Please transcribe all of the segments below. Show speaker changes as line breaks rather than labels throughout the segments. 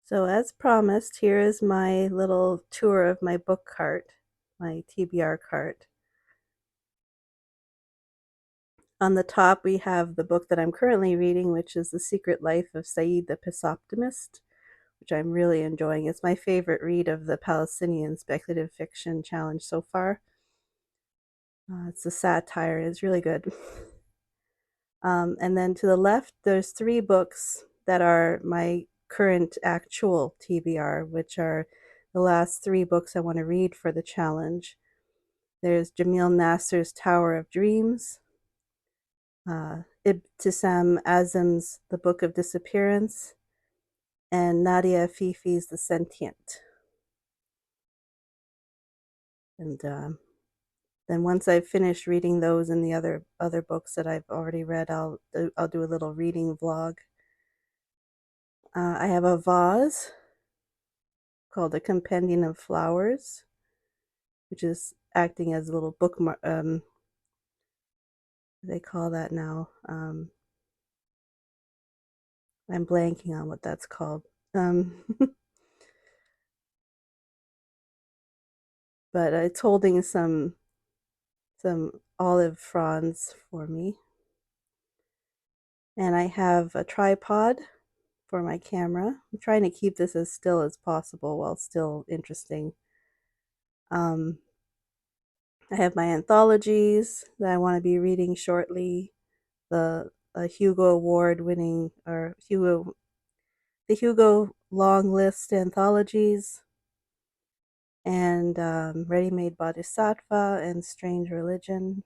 So as promised, here is my little tour of my book cart, my TBR cart. On the top, we have the book that I'm currently reading, which is The Secret Life of Said the Pesoptimist, which I'm really enjoying. It's my favorite read of the Palestinian speculative fiction challenge so far. It's a satire, and it's really good. And then to the left, there's three books that are my current actual TBR, which are the last three books I want to read for the challenge. There's Jamil Nasser's Tower of Dreams, Ibtisam Azam's The Book of Disappearance, and Nadia Fifi's The Sentient. And then once I've finished reading those and the other books that I've already read, I'll do a little reading vlog. I have a vase called A Compendium of Flowers, which is acting as a little bookmark. They call that now. I'm blanking on what that's called. But it's holding some olive fronds for me. And I have a tripod for my camera. I'm trying to keep this as still as possible while still interesting. I have my anthologies that I want to be reading shortly. The Hugo Award winning, or the Hugo long list anthologies, and Ready Made Bodhisattva and Strange Religion.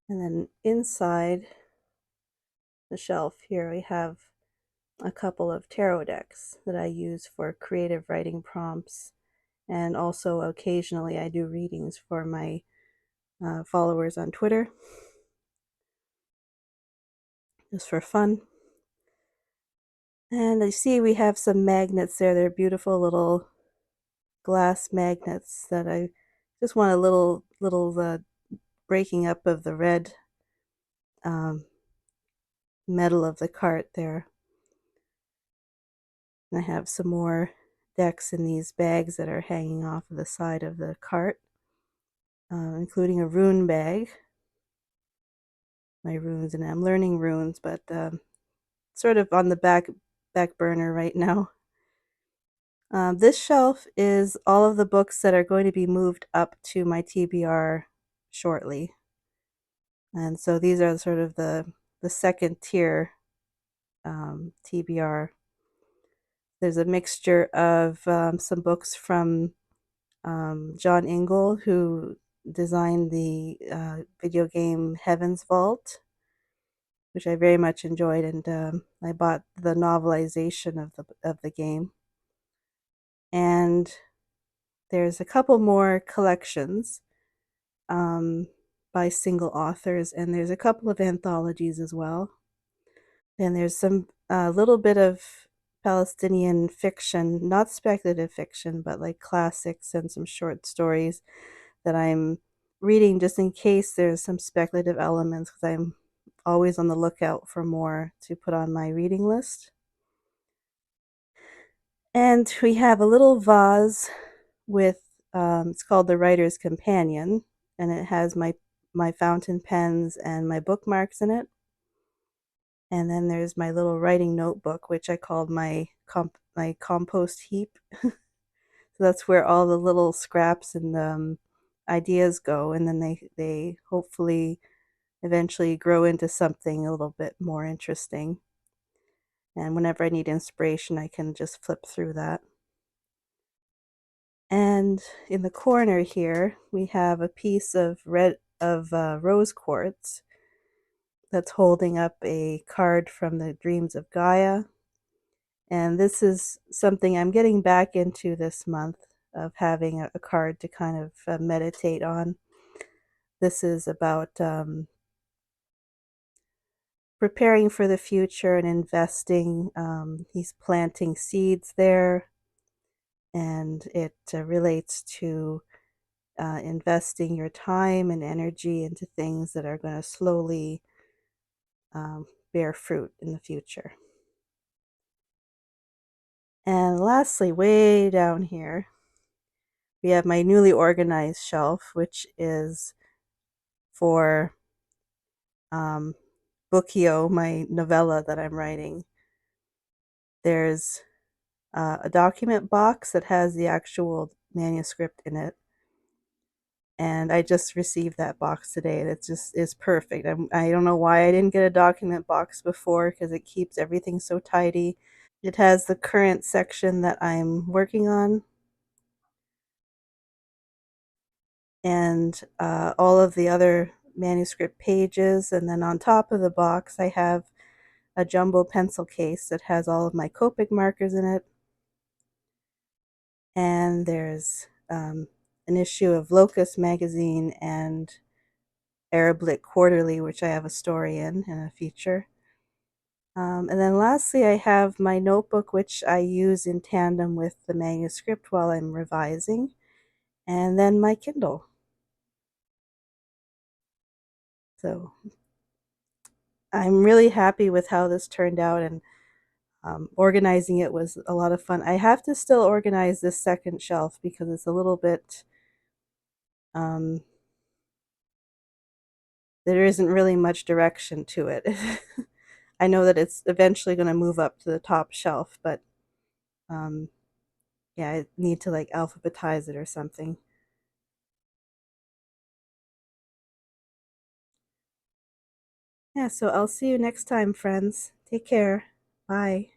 And then inside the shelf here we have a couple of tarot decks that I use for creative writing prompts, and also occasionally I do readings for my followers on Twitter, just for fun. And I see we have some magnets there. They're beautiful little glass magnets that I just want a little breaking up of the red um, metal of the cart there. And I have some more decks in these bags that are hanging off of the side of the cart, including a rune bag. My runes, and I'm learning runes, but sort of on the back burner right now. This shelf is all of the books that are going to be moved up to my TBR shortly. And so these are sort of the second tier TBR. There's a mixture of some books from John Ingle, who designed the video game Heaven's Vault, which I very much enjoyed, and I bought the novelization of the game. And there's a couple more collections by single authors, and there's a couple of anthologies as well. And there's some little bit of Palestinian fiction, not speculative fiction, but like classics and some short stories that I'm reading just in case there's some speculative elements, because I'm always on the lookout for more to put on my reading list. And we have a little vase with, it's called the Writer's Companion, and it has my fountain pens and my bookmarks in it. And then there's my little writing notebook, which I called my compost heap. So that's where all the little scraps and ideas go, and then they hopefully eventually grow into something a little bit more interesting. And whenever I need inspiration, I can just flip through that. And in the corner here, we have a piece of rose quartz that's holding up a card from the Dreams of Gaia. And this is something I'm getting back into this month, of having a card to kind of meditate on. This is about preparing for the future and investing. He's planting seeds there, and it relates to investing your time and energy into things that are going to slowly bear fruit in the future. And lastly, way down here, we have my newly organized shelf, which is for Bookio, my novella that I'm writing. There's a document box that has the actual manuscript in it. And I just received that box today, and it just is perfect. I don't know why I didn't get a document box before because it keeps everything so tidy. It has the current section that I'm working on and all of the other manuscript pages. And then on top of the box, I have a jumbo pencil case that has all of my Copic markers in it. And there's an issue of Locust magazine and Arabic Quarterly, which I have a story in and a feature. And then lastly, I have my notebook, which I use in tandem with the manuscript while I'm revising, and then my Kindle. So I'm really happy with how this turned out, and organizing it was a lot of fun. I have to still organize this second shelf because it's a little bit, um, there isn't really much direction to it. I know that it's eventually going to move up to the top shelf, but um, yeah, I need to like alphabetize it or something. Yeah, so I'll see you next time, friends. Take care. Bye.